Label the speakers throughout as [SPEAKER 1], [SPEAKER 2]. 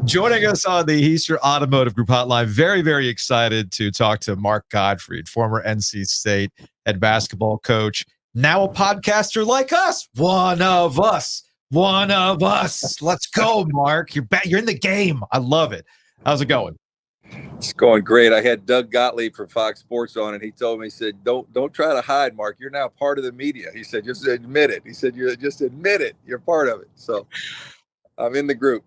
[SPEAKER 1] Joining us on the Easter Automotive Group hotline, very, very excited to talk to Mark Gottfried, former NC State head basketball coach, now a podcaster like us. One of us. Let's go, Mark. You're back. You're in the game. I love it. How's it going?
[SPEAKER 2] It's going great. I had Doug Gottlieb from Fox Sports on, and he told me, he said, don't try to hide, Mark. You're now part of the media. He said, just admit it. He said, just admit it. You're part of it. So I'm in the group.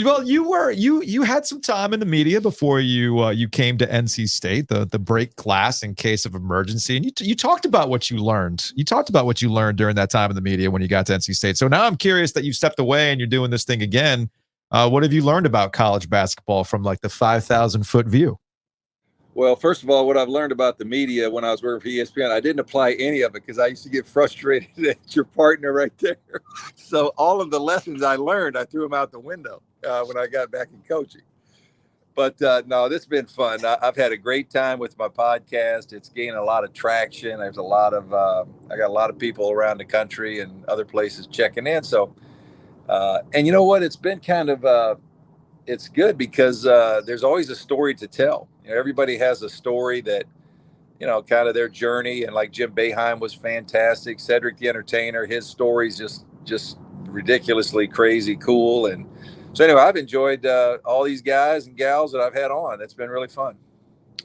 [SPEAKER 1] Well, you had some time in the media before you came to NC State, the break glass in case of emergency, and you talked about what you learned. You talked about what you learned during that time in the media when you got to NC State. So now I'm curious that you stepped away and you're doing this thing again. What have you learned about college basketball from like the 5,000-foot view?
[SPEAKER 2] Well, first of all, what I've learned about the media when I was working for ESPN, I didn't apply any of it because I used to get frustrated at your partner right there. So all of the lessons I learned, I threw them out the window when I got back in coaching. But no, this has been fun. I've had a great time with my podcast. It's gaining a lot of traction. There's a lot of I got a lot of people around the country and other places checking in. So, and you know what? It's been kind of it's good because there's always a story to tell. You know, everybody has a story that, you know, kind of their journey. And like Jim Boeheim was fantastic. Cedric the Entertainer, his story's just ridiculously crazy cool. And so anyway, I've enjoyed all these guys and gals that I've had on. It's been really fun.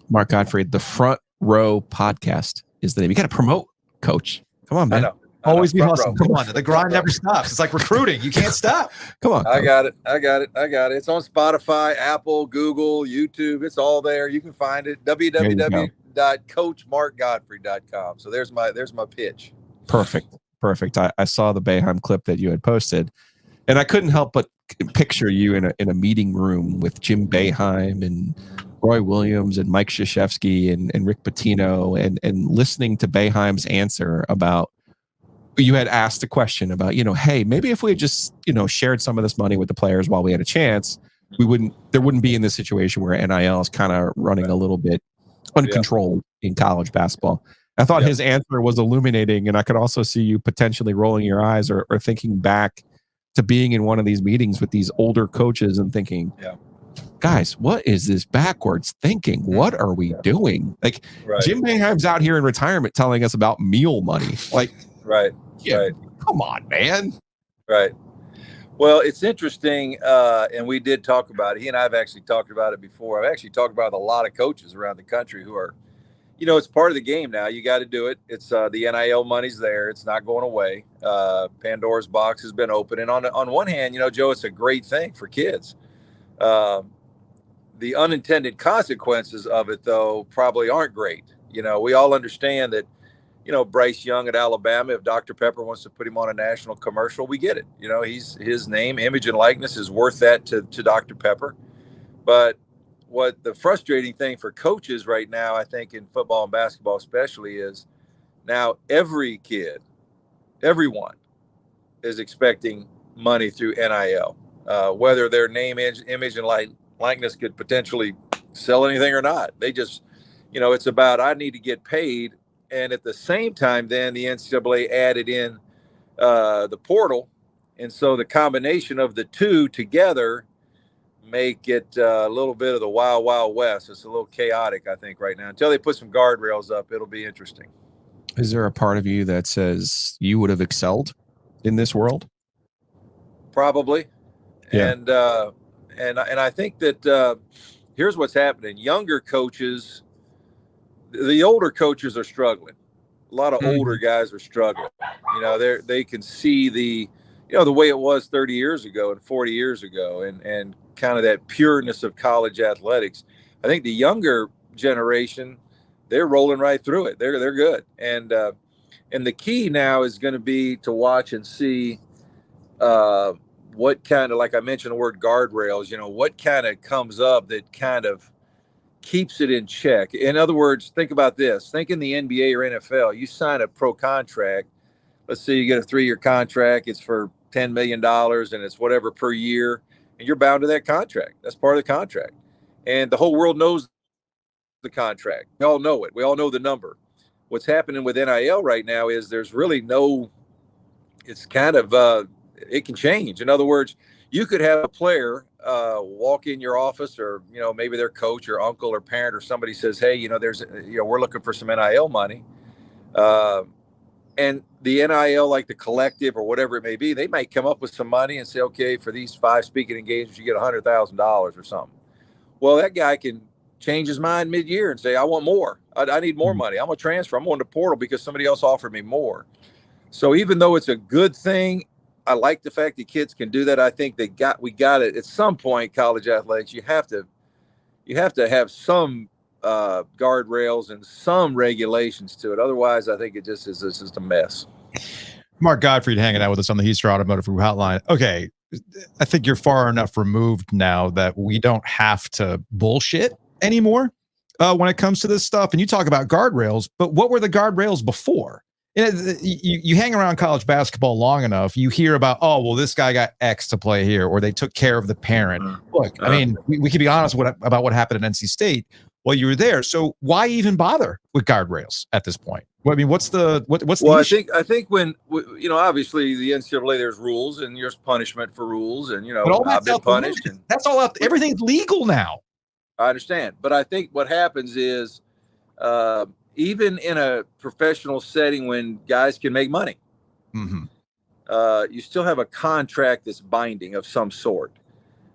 [SPEAKER 3] Mark Gottfried, the Front Row Podcast is the name. You got to promote, Coach. Come on, man.
[SPEAKER 2] I know.
[SPEAKER 1] Always be hustling. Come on, the grind never stops. It's like recruiting. You can't stop.
[SPEAKER 3] Come on. Coach.
[SPEAKER 2] I got it. It's on Spotify, Apple, Google, YouTube. It's all there. You can find it. www.coachmarkgodfrey.com. So there's my pitch.
[SPEAKER 3] Perfect. I saw the Boeheim clip that you had posted, and I couldn't help but picture you in a meeting room with Jim Boeheim and Roy Williams and Mike Krzyzewski and Rick Pitino and listening to Boeheim's answer about. You had asked a question about, hey, maybe if we had just, shared some of this money with the players while we had a chance, there wouldn't be in this situation where NIL is kind of running a little bit uncontrolled in college basketball. I thought his answer was illuminating, and I could also see you potentially rolling your eyes or thinking back to being in one of these meetings with these older coaches and thinking, guys, what is this backwards thinking? What are we doing? Like Jim Boeheim's out here in retirement telling us about meal money. Like,
[SPEAKER 2] right.
[SPEAKER 3] Come on, man. Right.
[SPEAKER 2] Well, it's interesting, and we did talk about it. He and I have actually talked about it before. I've actually talked about it with a lot of coaches around the country who are, it's part of the game now. You got to do it. It's the NIL money's there. It's not going away. Pandora's box has been open. And on one hand, Joe, it's a great thing for kids. The unintended consequences of it, though, probably aren't great. We all understand that, Bryce Young at Alabama, if Dr. Pepper wants to put him on a national commercial, we get it. His name, image, and likeness is worth that to Dr. Pepper. But what the frustrating thing for coaches right now, I think in football and basketball especially, is now every kid, everyone is expecting money through NIL, whether their name, image, and likeness could potentially sell anything or not. They just, it's about, I need to get paid. And at the same time, then the NCAA added in the portal. And so the combination of the two together make it a little bit of the wild, wild west. It's a little chaotic, I think, right now. Until they put some guardrails up, it'll be interesting.
[SPEAKER 3] Is there a part of you that says you would have excelled in this world?
[SPEAKER 2] Probably. Yeah. And I think that here's what's happening. Younger coaches, the older coaches are struggling. A lot of older guys are struggling. They can see the way it was 30 years ago and 40 years ago and kind of that pureness of college athletics. I think the younger generation, they're rolling right through it. They're good. And the key now is going to be to watch and see what kind of, like I mentioned the word guardrails, what kind of comes up that kind of keeps it in check. In other words, think about this. Think in the NBA or NFL, you sign a pro contract. Let's say you get a 3-year contract. It's for $10 million and it's whatever per year. And you're bound to that contract. That's part of the contract. And the whole world knows the contract. We all know it. We all know the number. What's happening with NIL right now is there's really no, it's kind of, it can change. In other words, you could have a player walk in your office, or maybe their coach or uncle or parent or somebody says, hey, we're looking for some NIL money, and the NIL, like the collective or whatever it may be, they might come up with some money and say, okay, for these 5 speaking engagements you get $100,000 or something. Well, that guy can change his mind mid-year and say, I want more. I need more money. I'm going to transfer. I'm going to portal because somebody else offered me more. So even though it's a good thing, I like the fact that kids can do that. I think we got it at some point. College athletics, you have to have some guardrails and some regulations to it. Otherwise, I think it just is just a mess.
[SPEAKER 1] Mark Gottfried hanging out with us on the Heaster Automotive Group Hotline. Okay, I think you're far enough removed now that we don't have to bullshit anymore when it comes to this stuff. And you talk about guardrails, but what were the guardrails before? You hang around college basketball long enough, you hear about, oh, well, this guy got X to play here, or they took care of the parent. Look, I mean, we can be honest about what happened at NC State while you were there. So why even bother with guardrails at this point? Well, I mean, what's the issue?
[SPEAKER 2] I think when obviously the NCAA, there's rules and there's punishment for rules, and I've been punished, and
[SPEAKER 1] that's all out. Everything's legal now.
[SPEAKER 2] I understand, but I think what happens is, even in a professional setting when guys can make money, you still have a contract that's binding of some sort.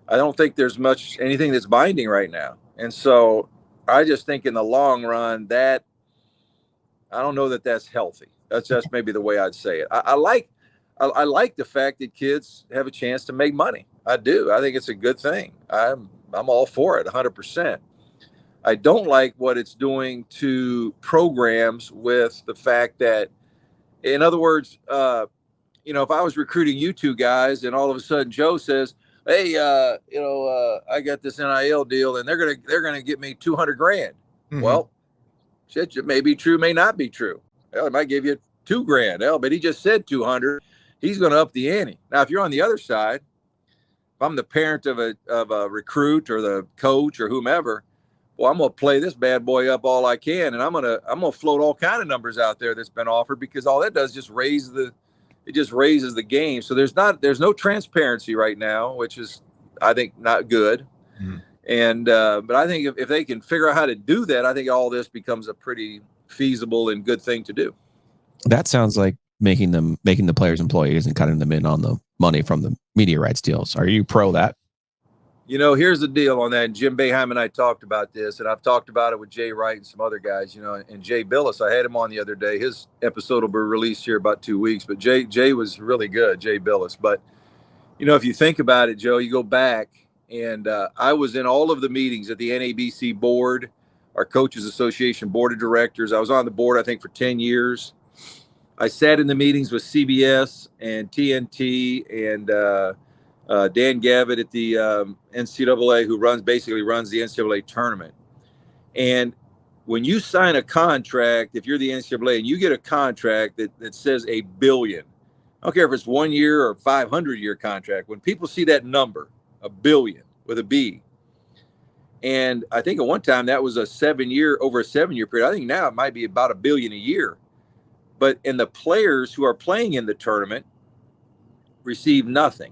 [SPEAKER 2] I don't think there's anything that's binding right now, and so I just think in the long run that I don't know that that's healthy. That's just maybe the way I'd say it. I like the fact that kids have a chance to make money. I do. I think it's a good thing. I'm all for it 100%. I don't like what it's doing to programs with the fact that, in other words, if I was recruiting you two guys and all of a sudden Joe says, hey, I got this NIL deal and they're going to get me $200,000. Well, shit, it may be true, may not be true. Hell, it might give you $2,000. Hell, but he just said 200. He's going to up the ante. Now, if you're on the other side, if I'm the parent of a recruit or the coach or whomever, well, I'm going to play this bad boy up all I can, and I'm going to float all kind of numbers out there that's been offered, because all that does is just raises the game. So there's no transparency right now, which is, I think, not good. And but I think if they can figure out how to do that, I think all this becomes a pretty feasible and good thing to do.
[SPEAKER 3] That sounds like making the players employees and cutting them in on the money from the media rights deals. Are you pro that?
[SPEAKER 2] Here's the deal on that. And Jim Boeheim and I talked about this, and I've talked about it with Jay Wright and some other guys, and Jay Billis. I had him on the other day. His episode will be released here about 2 weeks, but Jay was really good, Jay Billis. But, if you think about it, Joe, you go back, and I was in all of the meetings at the NABC board, our Coaches Association board of directors. I was on the board, I think, for 10 years. I sat in the meetings with CBS and TNT and Dan Gavitt at the NCAA, who basically runs the NCAA tournament. And when you sign a contract, if you're the NCAA and you get a contract that says $1 billion, I don't care if it's 1 year or 500-year contract, when people see that number, $1 billion with a B, and I think at one time that was over a 7-year period. I think now it might be about $1 billion a year. And the players who are playing in the tournament receive nothing.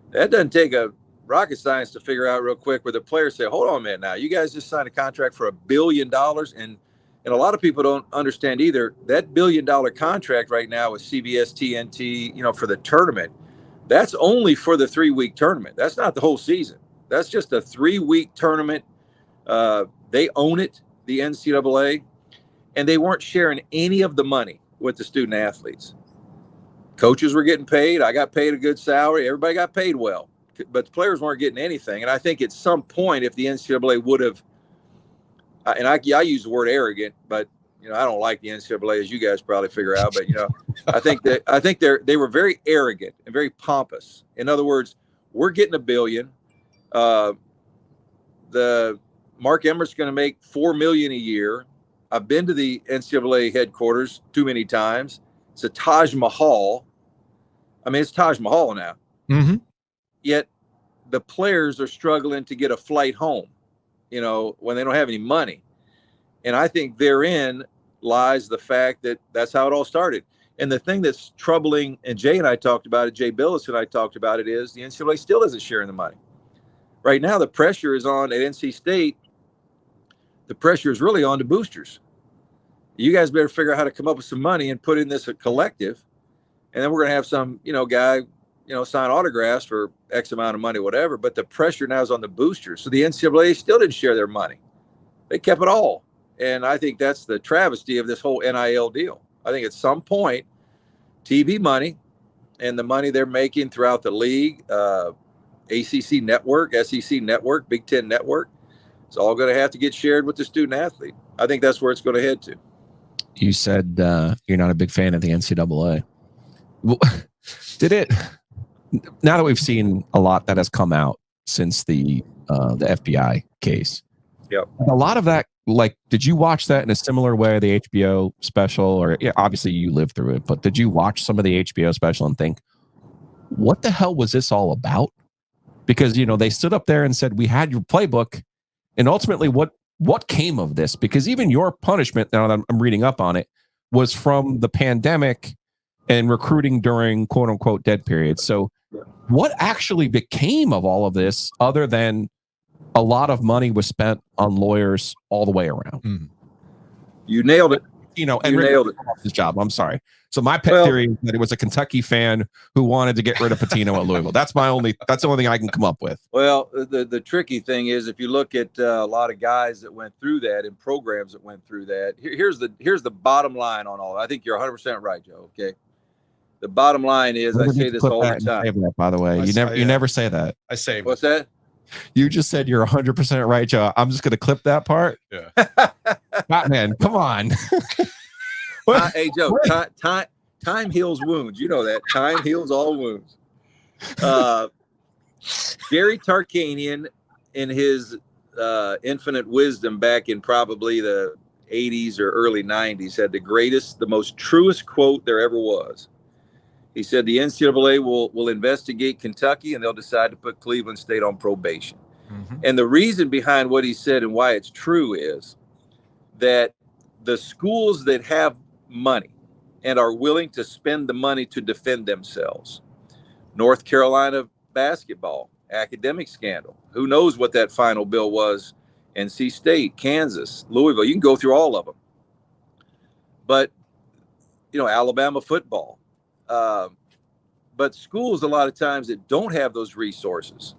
[SPEAKER 2] That doesn't take a rocket science to figure out real quick, where the players say, hold on a minute now, you guys just signed a contract for $1 billion. And a lot of people don't understand either. That $1 billion contract right now with CBS, TNT, for the tournament, that's only for the 3-week tournament. That's not the whole season. That's just a 3-week tournament. They own it, the NCAA, and they weren't sharing any of the money with the student athletes. Coaches were getting paid. I got paid a good salary. Everybody got paid well, but the players weren't getting anything. And I think at some point, if the NCAA would have, and I use the word arrogant, but I don't like the NCAA, as you guys probably figure out. But I think they were very arrogant and very pompous. In other words, we're getting $1 billion. The Mark Emmert's going to make $4 million a year. I've been to the NCAA headquarters too many times. It's a Taj Mahal. I mean, it's Taj Mahal now. Yet the players are struggling to get a flight home, when they don't have any money. And I think therein lies the fact that that's how it all started. And the thing that's troubling, and Jay and I talked about it, Jay Billis and I talked about it, is the NCAA still isn't sharing the money. Right now, the pressure is on at NC State. The pressure is really on the boosters. You guys better figure out how to come up with some money and put in this a collective. And then we're going to have some, guy, sign autographs for X amount of money, whatever. But the pressure now is on the boosters. So the NCAA still didn't share their money. They kept it all. And I think that's the travesty of this whole NIL deal. I think at some point, TV money and the money they're making throughout the league, ACC network, SEC network, Big Ten network, it's all going to have to get shared with the student athlete. I think that's where it's going to head to.
[SPEAKER 3] You said you're not a big fan of the NCAA. Did it? Now that we've seen a lot that has come out since the FBI case,
[SPEAKER 2] yep.
[SPEAKER 3] A lot of that, like, did you watch that in a similar way, the HBO special? Or obviously you lived through it, but did you watch some of the HBO special and think, what the hell was this all about? Because they stood up there and said, we had your playbook, and ultimately what came of this? Because even your punishment, now that I'm reading up on it, was from the pandemic and recruiting during quote unquote dead periods. So what actually became of all of this other than a lot of money was spent on lawyers all the way around?
[SPEAKER 2] Mm. You nailed it.
[SPEAKER 3] And you nailed it. His job. I'm sorry. So my pet theory is that it was a Kentucky fan who wanted to get rid of Pitino at Louisville. That's the only thing I can come up with.
[SPEAKER 2] Well, the tricky thing is, if you look at a lot of guys that went through that and programs that went through that, here's the bottom line on all. I think you're 100% right, Joe. Okay. The bottom line is, I say this all the time.
[SPEAKER 3] That, by the way, you never say that.
[SPEAKER 1] I say
[SPEAKER 2] what's that?
[SPEAKER 3] You just said you're 100% right, Joe. I'm just going to clip that part.
[SPEAKER 1] Yeah.
[SPEAKER 3] Batman, come on.
[SPEAKER 2] Hey, Joe, time heals wounds. You know that. Time heals all wounds. Gary Tarkanian, in his infinite wisdom back in probably the 80s or early 90s, had the most truest quote there ever was. He said, the NCAA will investigate Kentucky and they'll decide to put Cleveland State on probation. Mm-hmm. And the reason behind what he said and why it's true is that the schools that have money and are willing to spend the money to defend themselves, North Carolina basketball, academic scandal, who knows what that final bill was, NC State, Kansas, Louisville, you can go through all of them. But, Alabama football, but schools a lot of times that don't have those resources.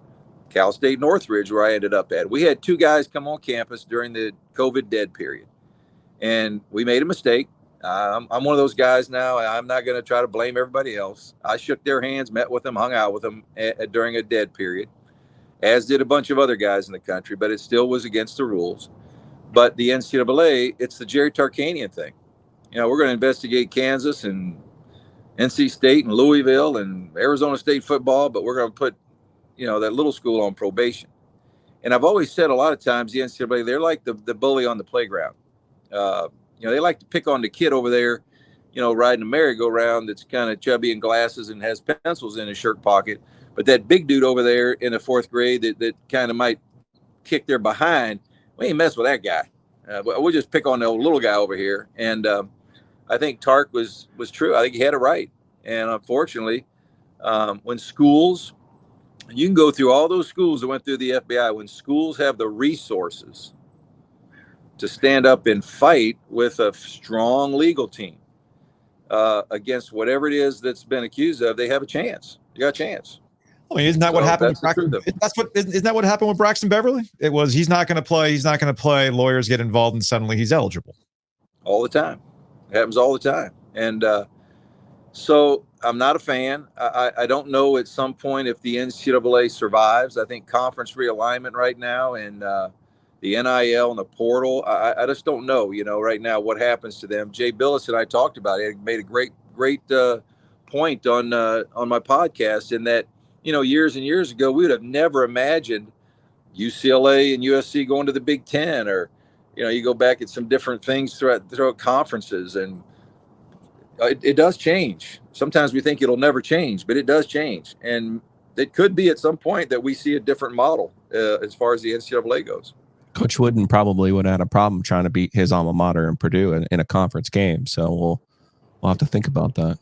[SPEAKER 2] Cal State Northridge, where I ended up at, we had 2 guys come on campus during the COVID dead period, and we made a mistake. I'm one of those guys now. I'm not going to try to blame everybody else. I shook their hands, met with them, hung out with them during a dead period, as did a bunch of other guys in the country, but it still was against the rules. But the NCAA, it's the Jerry Tarkanian thing. We're going to investigate Kansas and NC State and Louisville and Arizona State football, but we're going to put, that little school on probation. And I've always said a lot of times the NCAA, they're like the bully on the playground. They like to pick on the kid over there, riding a merry-go-round that's kind of chubby and glasses and has pencils in his shirt pocket. But that big dude over there in the 4th grade that kind of might kick their behind, we ain't mess with that guy. We'll just pick on the old little guy over here. And I think Tark was true. I think he had it right. And unfortunately, when schools, you can go through all those schools that went through the FBI, when schools have the resources to stand up and fight with a strong legal team against whatever it is that's been accused of, they have a chance. You got a chance.
[SPEAKER 1] I mean, isn't that what happened with Braxton? Isn't that what happened with Braxton Beverly? It was, he's not going to play. Lawyers get involved and suddenly he's eligible.
[SPEAKER 2] All the time. It happens all the time. And so I'm not a fan. I don't know at some point if the NCAA survives. I think conference realignment right now and the NIL and the portal, I just don't know, right now what happens to them. Jay Billis and I talked about it. He made a great point on my podcast in that, years and years ago, we would have never imagined UCLA and USC going to the Big Ten, or, you go back at some different things throughout conferences, and it does change. Sometimes we think it'll never change, but it does change. And it could be at some point that we see a different model as far as the NCAA goes.
[SPEAKER 3] Coach Wooden probably would have had a problem trying to beat his alma mater in Purdue in a conference game. So we'll I'll have to think about that.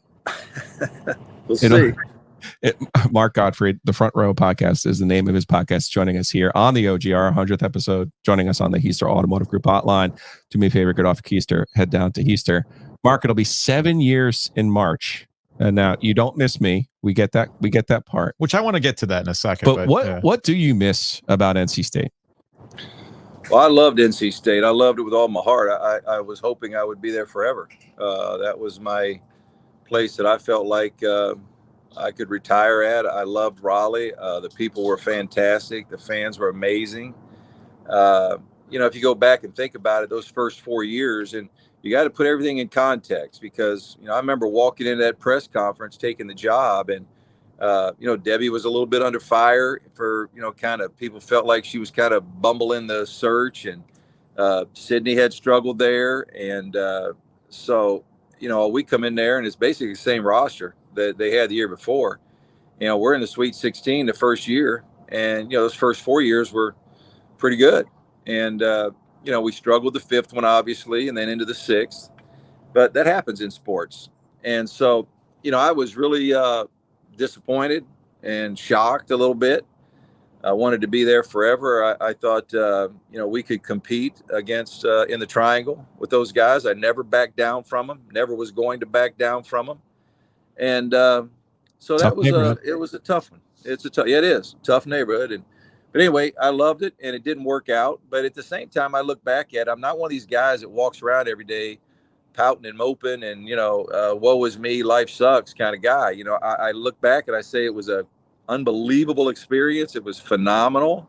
[SPEAKER 2] We'll see.
[SPEAKER 3] Mark Gottfried, the Front Row Podcast is the name of his podcast, joining us here on the OGR 100th episode, joining us on the Heister Automotive Group hotline. Do me a favor, get off Heister, head down to Heister. Mark, it'll be 7 years in March. And now you don't miss me. We get that part.
[SPEAKER 1] Which I want to get to that in a second.
[SPEAKER 3] But what do you miss about NC State?
[SPEAKER 2] Well, I loved NC State. I loved it with all my heart. I was hoping I would be there forever. That was my place that I felt like I could retire at. I loved Raleigh. The people were fantastic. The fans were amazing. If you go back and think about it, those first 4 years, and you got to put everything in context because, I remember walking into that press conference, taking the job, and, Debbie was a little bit under fire for, kind of people felt like she was kind of bumbling the search, and Sydney had struggled there. And so, we come in there and it's basically the same roster that they had the year before. We're in the Sweet 16 the first year, and, those first 4 years were pretty good. And, we struggled the fifth one, obviously, and then into the sixth. But that happens in sports. And so, I was really disappointed and shocked a little bit. I wanted to be there forever. I thought, we could compete against in the triangle with those guys. I never backed down from them, never was going to back down from them. And so that was it was a tough one. It is tough neighborhood. But anyway, I loved it, and it didn't work out. But at the same time, I look back at it, I'm not one of these guys that walks around every day pouting and moping and, woe is me, life sucks kind of guy. I look back and I say it was a unbelievable experience. It was phenomenal.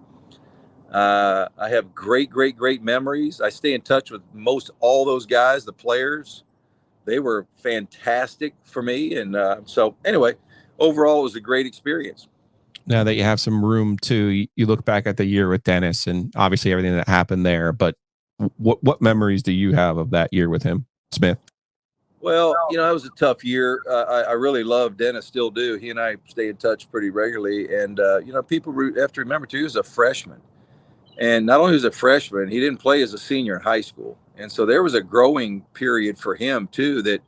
[SPEAKER 2] I have great memories. I stay in touch with most all those guys, the players. They were fantastic for me. And so anyway, overall, it was a great experience.
[SPEAKER 3] Now that you have some room to, you look back at the year with Dennis and obviously everything that happened there, but what memories do you have of that year with him, Smith?
[SPEAKER 2] Well, it was a tough year. I really love Dennis, still do. He and I stay in touch pretty regularly. And, people have to remember, too, he was a freshman. And not only was he a freshman, he didn't play as a senior in high school. And so there was a growing period for him, too, that,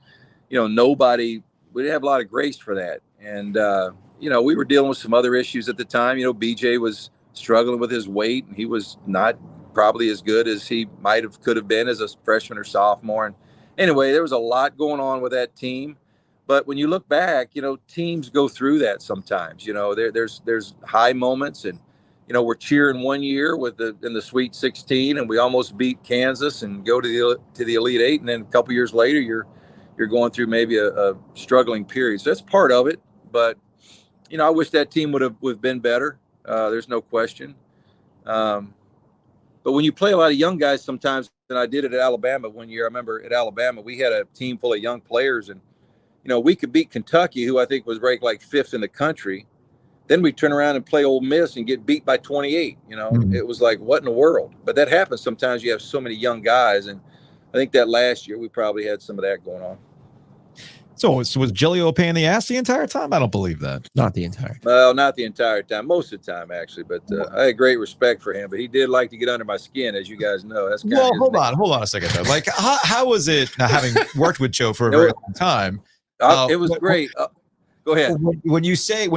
[SPEAKER 2] we didn't have a lot of grace for that. And, we were dealing with some other issues at the time. BJ was struggling with his weight, and he was not probably as good as he could have been as a freshman or sophomore. And anyway, there was a lot going on with that team. But when you look back, teams go through that sometimes. There's high moments, and we're cheering one year in the Sweet 16, and we almost beat Kansas and go to the Elite Eight, and then a couple years later, you're going through maybe a struggling period. So that's part of it. But I wish that team would have been better. There's no question. But when you play a lot of young guys sometimes, and I did it at Alabama one year. I remember at Alabama, we had a team full of young players, and, we could beat Kentucky, who I think was ranked like fifth in the country. Then we turn around and play Ole Miss and get beat by 28. It was like, what in the world? But that happens sometimes. You have so many young guys. And I think that last year we probably had some of that going on.
[SPEAKER 1] So was Giglio a pain in the ass the entire time? I don't believe that.
[SPEAKER 3] Not the entire time.
[SPEAKER 2] Well, not the entire time. Most of the time, actually. But I had great respect for him. But he did like to get under my skin, as you guys know. That's kind
[SPEAKER 1] hold on a second, though. Like, how was it now, having worked with Joe for a very long time?
[SPEAKER 2] It was great. Go ahead.
[SPEAKER 1] When you say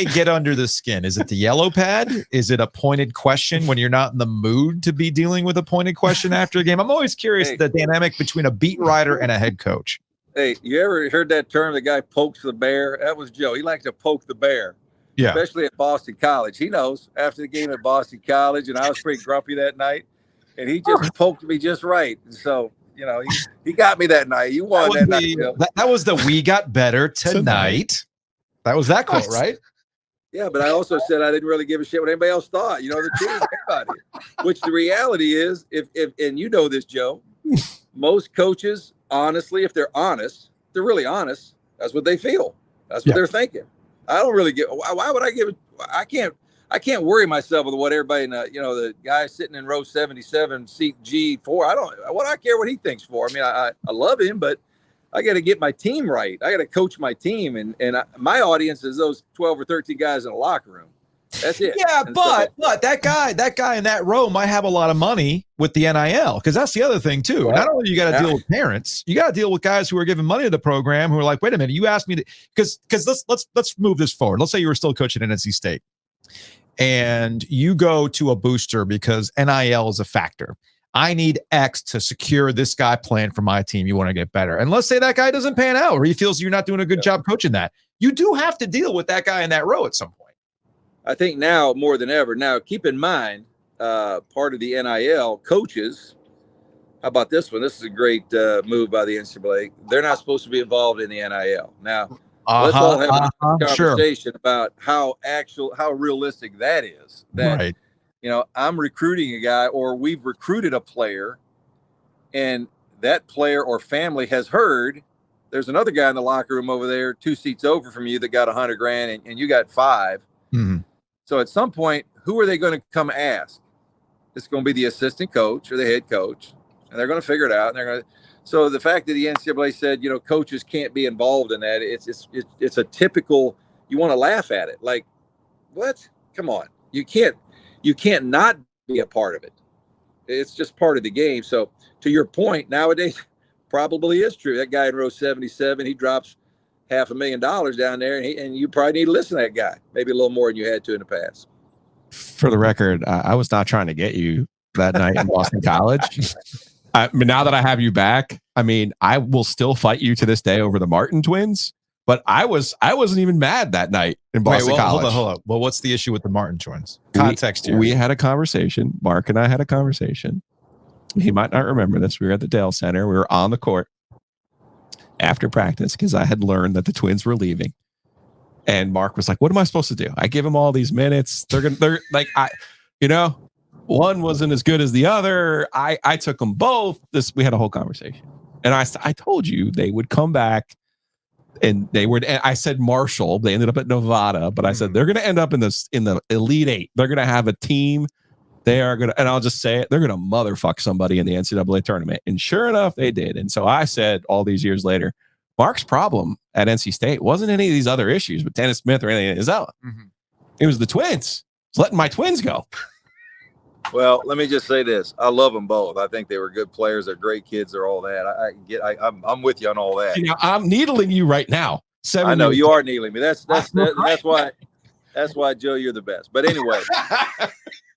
[SPEAKER 1] get under the skin, is it the yellow pad? Is it a pointed question when you're not in the mood to be dealing with a pointed question after a game? I'm always curious the dynamic between a beat writer and a head coach.
[SPEAKER 2] Hey, you ever heard that term, the guy pokes the bear? That was Joe. He liked to poke the bear, especially at Boston College. He knows after the game at Boston College, and I was pretty grumpy that night, and he just poked me just right. And so, he got me that night. You won that night, Joe.
[SPEAKER 1] That was the "we got better tonight." That was that quote, right?
[SPEAKER 2] Yeah, but I also said I didn't really give a shit what anybody else thought. The team, everybody. Which the reality is, if and you know this, Joe, most coaches, honestly, if they're honest, they're really honest. That's what they feel. That's what they're thinking. I don't really get. Why would I give it? I can't worry myself with what everybody, the guy sitting in row 77, seat G4. I care what he thinks for. I mean, I love him, but I got to get my team right. I got to coach my team, and my audience is those 12 or 13 guys in the locker room. That's it.
[SPEAKER 1] Yeah,
[SPEAKER 2] And
[SPEAKER 1] but that guy in that row might have a lot of money with the NIL, because that's the other thing too.
[SPEAKER 2] Well,
[SPEAKER 1] Not only you got to deal with parents, you got to deal with guys who are giving money to the program who are like, wait a minute, you asked me to, because let's move this forward. Let's say you were still coaching at NC State, and you go to a booster because NIL is a factor. I need X to secure this guy playing for my team. You want to get better. And let's say that guy doesn't pan out, or he feels you're not doing a good job coaching that. You do have to deal with that guy in that row at some point.
[SPEAKER 2] I think now more than ever. Now, keep in mind, part of the NIL coaches. How about this one? This is a great move by the NCAA. They're not supposed to be involved in the NIL. Now, let's all have a conversation about how realistic that is. That,
[SPEAKER 1] right.
[SPEAKER 2] You know, I'm recruiting a guy, or we've recruited a player, and that player or family has heard there's another guy in the locker room over there 2 seats over from you that got $100,000 and you got $5.
[SPEAKER 1] Mm-hmm.
[SPEAKER 2] So at some point, who are they going to come ask? It's going to be the assistant coach or the head coach, and they're going to figure it out. And they're going to. So the fact that the NCAA said, you know, coaches can't be involved in that, it's a typical. You want to laugh at it, like, what? Come on, you can't not be a part of it. It's just part of the game. So to your point, nowadays probably is true. That guy in row 77, he drops $500,000 down there, and you probably need to listen to that guy, maybe a little more than you had to in the past.
[SPEAKER 3] For the record, I was not trying to get you that night in Boston College. I mean, now that I have you back, I mean, I will still fight you to this day over the Martin twins. But I wasn't even mad that night in Boston College.
[SPEAKER 1] Hold on. Well, what's the issue with the Martin twins? Context here.
[SPEAKER 3] We had a conversation. Mark and I had a conversation. He might not remember this. We were at the Dale Center. We were on the court after practice because I had learned that the twins were leaving. And Mark was like, "What am I supposed to do? I give them all these minutes. They're like, one wasn't as good as the other. I took them both. We had a whole conversation. And I told you they would come back. And I said Marshall. They ended up at Nevada, but I said they're going to end up in the Elite Eight. They're going to have a team. They are going to, and I'll just say it, they're going to motherfuck somebody in the NCAA tournament. And sure enough, they did. And so I said all these years later, Mark's problem at NC State wasn't any of these other issues with Dennis Smith or anything. It was the twins. It's letting my twins go.
[SPEAKER 2] Well, let me just say this. I love them both. I think they were good players. They're great kids. They're all that. I'm with you on all that.
[SPEAKER 3] You know, I'm needling you right now.
[SPEAKER 2] I know you are needling me. That's why, Joe, you're the best. But anyway,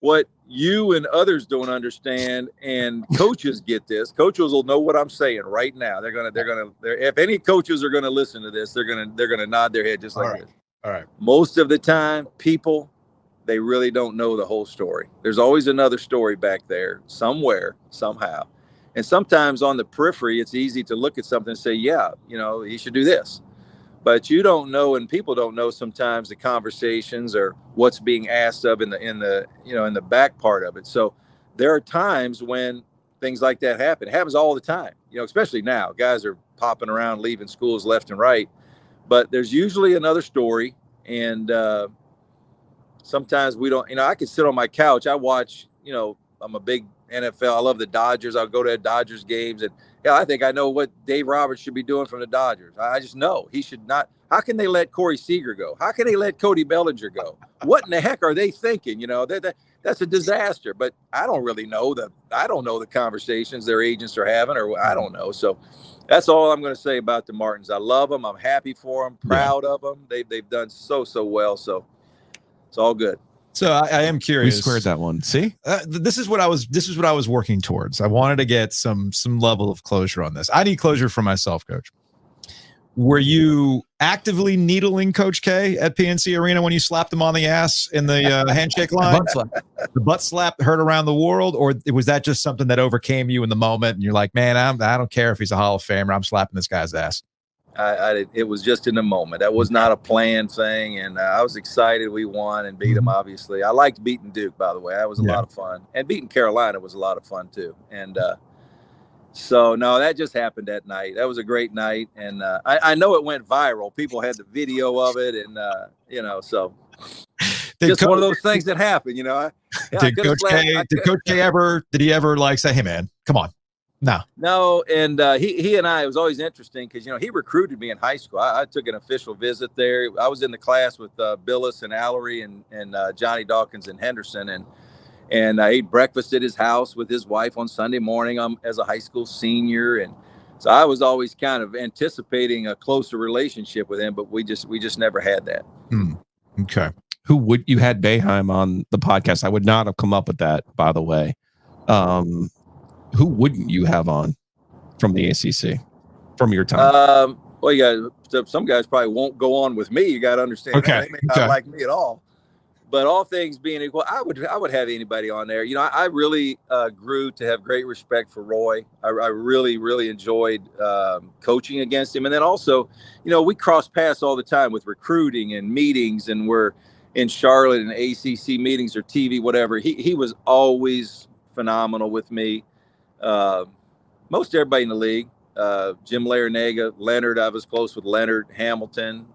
[SPEAKER 2] what you and others don't understand, and coaches get this. Coaches will know what I'm saying right now. If any coaches are gonna listen to this, they're gonna nod their head just like this.
[SPEAKER 1] All right.
[SPEAKER 2] Most of the time, people, they really don't know the whole story. There's always another story back there somewhere, somehow. And sometimes on the periphery, it's easy to look at something and say, yeah, you know, he should do this. But you don't know, and people don't know sometimes the conversations or what's being asked of in the back part of it. So there are times when things like that happen. It happens all the time, you know, especially now. Guys are popping around, leaving schools left and right. But there's usually another story, and sometimes we don't, you know, I can sit on my couch. I watch, you know, I'm a big NFL. I love the Dodgers. I'll go to Dodgers games. And yeah, I think I know what Dave Roberts should be doing from the Dodgers. I just know he should not. How can they let Corey Seager go? How can they let Cody Bellinger go? What in the heck are they thinking? You know, that's a disaster. But I don't really know the conversations their agents are having, or I don't know. So that's all I'm going to say about the Martins. I love them. I'm happy for them, proud of them. They've done so well. So it's all good.
[SPEAKER 1] So I am curious.
[SPEAKER 3] We squared that one. See,
[SPEAKER 1] this is what I was working towards. I wanted to get some level of closure on this. I need closure for myself, Coach. Were you actively needling Coach K at PNC Arena when you slapped him on the ass in the handshake line? The butt slap heard around the world, or was that just something that overcame you in the moment? And you're like, man, I don't care if he's a Hall of Famer. I'm slapping this guy's ass.
[SPEAKER 2] It was just in the moment. That was not a planned thing, and I was excited we won and beat them, obviously. I liked beating Duke, by the way. That was a lot of fun. And beating Carolina was a lot of fun, too. And so, no, that just happened that night. That was a great night, and I know it went viral. People had the video of it, and, you know, so just one of those things that happen, you know.
[SPEAKER 1] Did Coach K ever like say, hey, man, come on.
[SPEAKER 2] No, and he and I, it was always interesting because, he recruited me in high school. I took an official visit there. I was in the class with Billis and Allery and Johnny Dawkins and Henderson, and I ate breakfast at his house with his wife on Sunday morning as a high school senior, and so I was always kind of anticipating a closer relationship with him, but we just never had that.
[SPEAKER 1] Okay.
[SPEAKER 3] You had Boeheim on the podcast? I would not have come up with that, by the way. Who wouldn't you have on from the ACC from your time?
[SPEAKER 2] Well, some guys probably won't go on with me. You got to understand.
[SPEAKER 1] Okay.
[SPEAKER 2] They may not like me at all. But all things being equal, I would have anybody on there. I really grew to have great respect for Roy. I really, really enjoyed coaching against him. And then also, we cross paths all the time with recruiting and meetings, and we're in Charlotte and ACC meetings or TV, whatever. He was always phenomenal with me. Most everybody in the league, Jim Larinaga, Leonard, I was close with Leonard, Hamilton,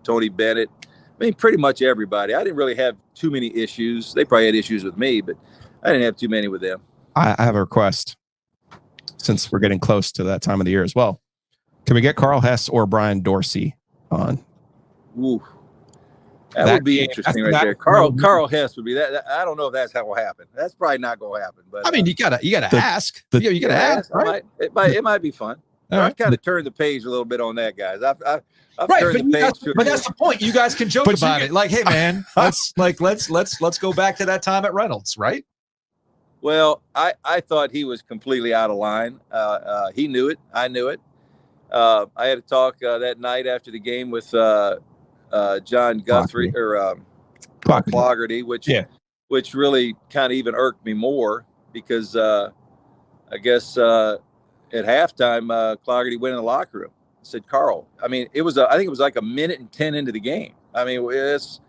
[SPEAKER 2] Tony Bennett. I mean, pretty much everybody. I didn't really have too many issues. They probably had issues with me, but I didn't have too many with them.
[SPEAKER 3] I have a request, since we're getting close to that time of the year as well. Can we get Carl Hess or Brian Dorsey on?
[SPEAKER 2] Ooh. That would be interesting right there. Carl Hess would be that. I don't know if that's how it will happen. That's probably not going to happen. But
[SPEAKER 1] I mean, you gotta ask. You gotta ask. Right?
[SPEAKER 2] It might be fun. I've kind of turned the page a little bit on that, guys. I've turned the page.
[SPEAKER 1] But that's the point. You guys can joke about it. Like, hey, man, let's go back to that time at Reynolds, right?
[SPEAKER 2] Well, I thought he was completely out of line. He knew it. I knew it. I had a talk that night after the game with John Guthrie or Clougherty, which really kind of even irked me more because I guess at halftime Clougherty went in the locker room and said, "Carl, I mean, I think it was like 1:10 into the game. I mean, it was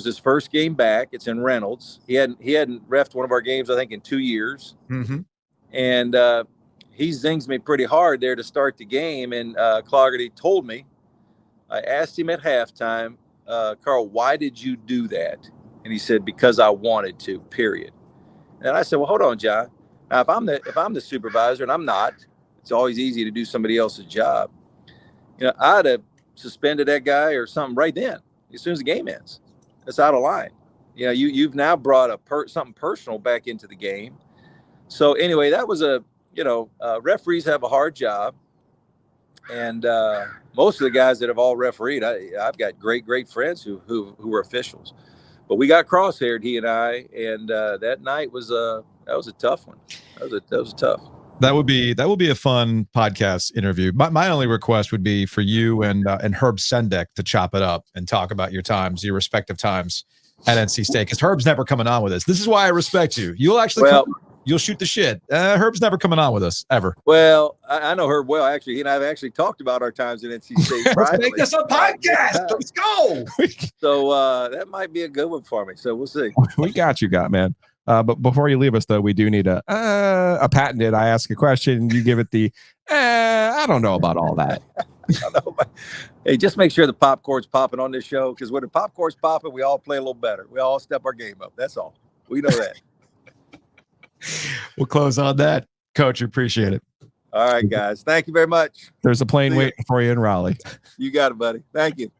[SPEAKER 2] his first game back. It's in Reynolds. He hadn't reffed one of our games, I think, in 2 years.
[SPEAKER 1] Mm-hmm.
[SPEAKER 2] And he zings me pretty hard there to start the game. And Clougherty told me, I asked him at halftime, Carl, why did you do that? And he said, because I wanted to, period. And I said, well, hold on, John. Now, if I'm the supervisor, and I'm not, it's always easy to do somebody else's job. I'd have suspended that guy or something right then, as soon as the game ends. That's out of line. You've now brought something personal back into the game. So anyway, that was referees have a hard job. And most of the guys that have all refereed, I've got great friends who were officials. But we got crosshaired, he and I, and that night was a tough one. That was tough.
[SPEAKER 1] That would be a fun podcast interview. My only request would be for you and Herb Sendek to chop it up and talk about your respective times at NC State, because Herb's never coming on with us. This is why I respect you. You'll shoot the shit. Herb's never coming on with us ever.
[SPEAKER 2] Well, I know Herb well. Actually, he and I have actually talked about our times at NC State.
[SPEAKER 1] Let's make this a podcast. Let's go.
[SPEAKER 2] So that might be a good one for me. So we'll see.
[SPEAKER 3] We got you, man. But before you leave us, though, we do need a patented. I ask a question, you give it the. I don't know about all that.
[SPEAKER 2] Hey, just make sure the popcorn's popping on this show, because when the popcorn's popping, we all play a little better. We all step our game up. That's all. We know that.
[SPEAKER 1] We'll close on that. Coach, appreciate it.
[SPEAKER 2] All right, guys. Thank you very much.
[SPEAKER 3] There's a plane waiting for you in Raleigh.
[SPEAKER 2] You got it, buddy. Thank you.